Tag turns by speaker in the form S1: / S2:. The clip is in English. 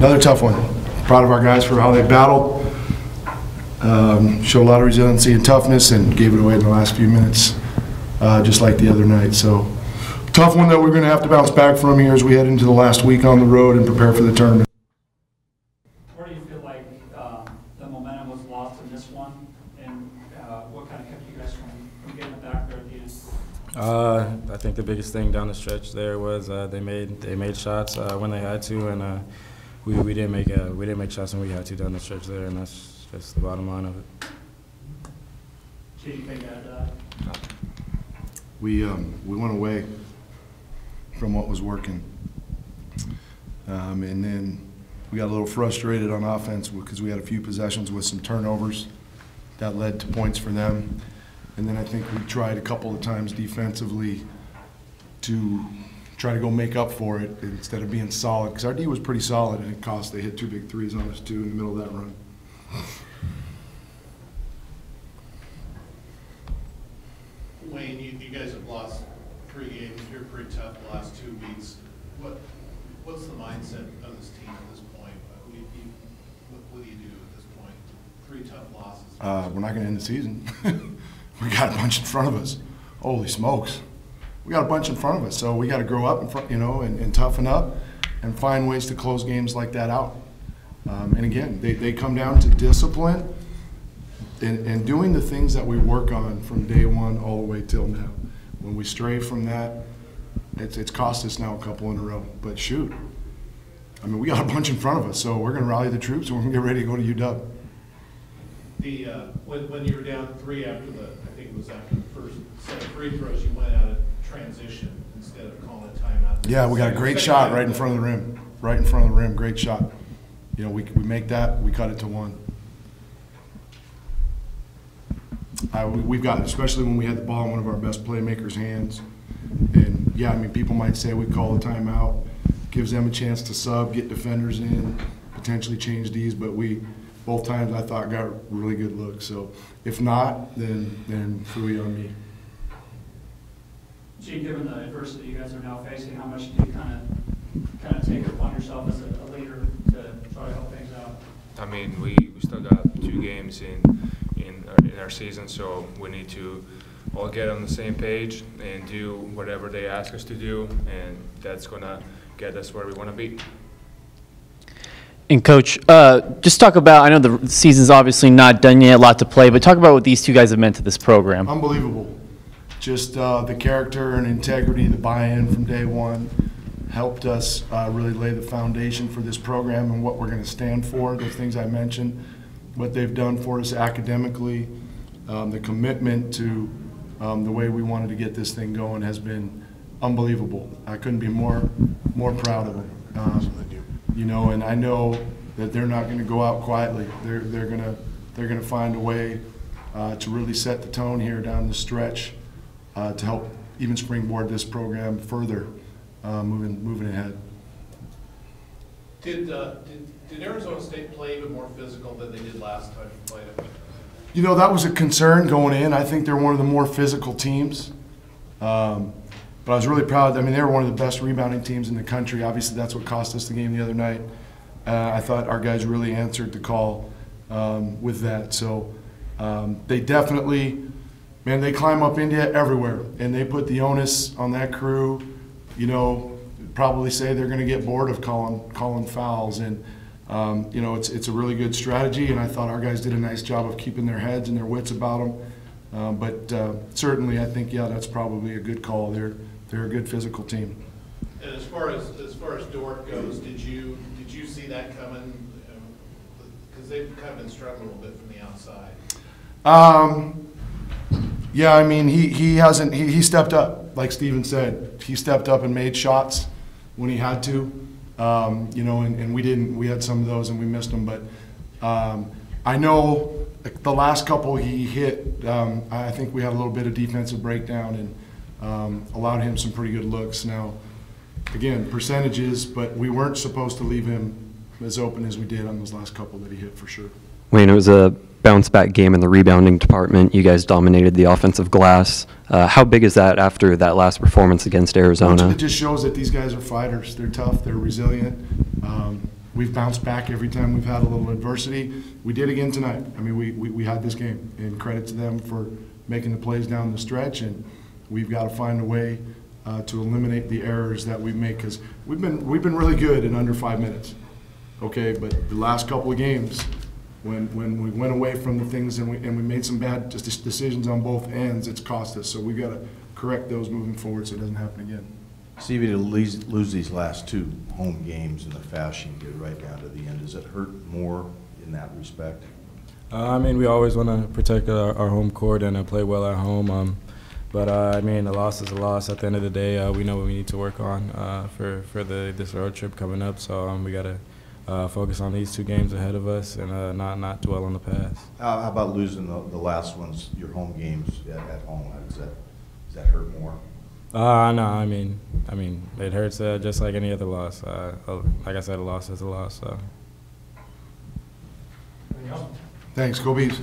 S1: Another tough one. Proud of our guys for how they battled. Showed a lot of resiliency and toughness and gave it away in the last few minutes, just like the other night. So tough one that we're going to have to bounce back from here as we head into the last week on the road and prepare for the tournament.
S2: Where do you feel like the momentum was lost in this one, and what kind of kept you guys from getting it back there at the end?
S3: I think the biggest thing down the stretch there was they made shots when they had to, and we didn't make shots when we had to down the stretch there, and that's just the bottom line of it.
S2: Did you think that?
S1: We went away from what was working, and then we got a little frustrated on offense because we had a few possessions with some turnovers that led to points for them. And then I think we tried a couple of times defensively to try to go make up for it instead of being solid, because our D was pretty solid, and it cost. They hit 2 big threes on us too in the middle of that run.
S4: Wayne, you guys have lost 3 games. You're pretty tough the last 2 weeks. What's the mindset of this team at this point? What do you do at this point? 3 tough losses.
S1: We're not going to end the season. We got a bunch in front of us. Holy smokes. We got a bunch in front of us, so we got to grow up, and toughen up and find ways to close games like that out. And again, they come down to discipline and doing the things that we work on from day one all the way till now. When we stray from that, it's cost us now a couple in a row. But shoot, I mean, we got a bunch in front of us, so we're going to rally the troops and we're going to get ready to go to UW.
S4: When you were down 3 after I think it was after the first set of free throws, you went out of transition instead of calling a timeout.
S1: Yeah, we got a great shot right in front of the rim. Right in front of the rim, great shot. We make that, we cut it to 1. We've got, especially when we had the ball in one of our best playmakers' hands. And yeah, I mean, people might say we call a timeout, gives them a chance to sub, get defenders in, potentially change Ds, but both times I thought got really good looks. So if not, then fooey on me.
S2: Gene, given the adversity you guys are now facing, how much do you kind of take it upon yourself as a leader to try to help things out?
S5: I mean, we still got 2 games in our season, so we need to all get on the same page and do whatever they ask us to do, and that's going to get us where we want to be.
S6: And Coach, just talk about, I know the season's obviously not done yet, a lot to play, but talk about what these 2 guys have meant to this program.
S1: Unbelievable. Just the character and integrity, the buy-in from day one helped us really lay the foundation for this program and what we're going to stand for, the things I mentioned, what they've done for us academically, the commitment to the way we wanted to get this thing going has been unbelievable. I couldn't be more proud of them. And I know that they're not going to go out quietly. They're going to find a way to really set the tone here down the stretch to help even springboard this program further, moving ahead.
S4: Did Arizona State play even more physical than they did last time you played them?
S1: That was a concern going in. I think they're one of the more physical teams. But I was really proud. I mean, they were one of the best rebounding teams in the country. Obviously, that's what cost us the game the other night. I thought our guys really answered the call with that. So they definitely, man, they climb up India everywhere, and they put the onus on that crew. Probably say they're going to get bored of calling fouls, and it's a really good strategy. And I thought our guys did a nice job of keeping their heads and their wits about them. But certainly, I think that's probably a good call. They're a good physical team.
S4: And as far as Dort goes, did you see that coming? Because they've kind of been struggling a little bit from the outside.
S1: Yeah, I mean, he stepped up, like Steven said. He stepped up and made shots when he had to. And we didn't. We had some of those and we missed them. But I know the last couple he hit, I think we had a little bit of defensive breakdown and allowed him some pretty good looks. Now, again, percentages, but we weren't supposed to leave him as open as we did on those last couple that he hit for sure.
S7: Wayne, it was a bounce-back game in the rebounding department. You guys dominated the offensive glass. How big is that after that last performance against Arizona?
S1: It just shows that these guys are fighters. They're tough. They're resilient. we've bounced back every time we've had a little adversity. We did again tonight. I mean, we had this game, and credit to them for making the plays down the stretch, and we've got to find a way to eliminate the errors that we make, because we've been really good in under 5 minutes. Okay, but the last couple of games, when we went away from the things and we made some bad decisions on both ends, it's cost us. So we've got to correct those moving forward so it doesn't happen again.
S8: Stevie, to lose these last 2 home games in the fashion you did right down to the end, does it hurt more in that respect?
S3: I mean, we always want to protect our home court and play well at home. But I mean, a loss is a loss. At the end of the day, we know what we need to work on for this road trip coming up. So we got to focus on these 2 games ahead of us and not dwell on the past.
S8: How about losing the last ones, your home games at home? Does that hurt more?
S3: No, I mean, it hurts just like any other loss. Like I said, a loss is a loss. So.
S2: Anything else?
S1: Thanks. Go Bees.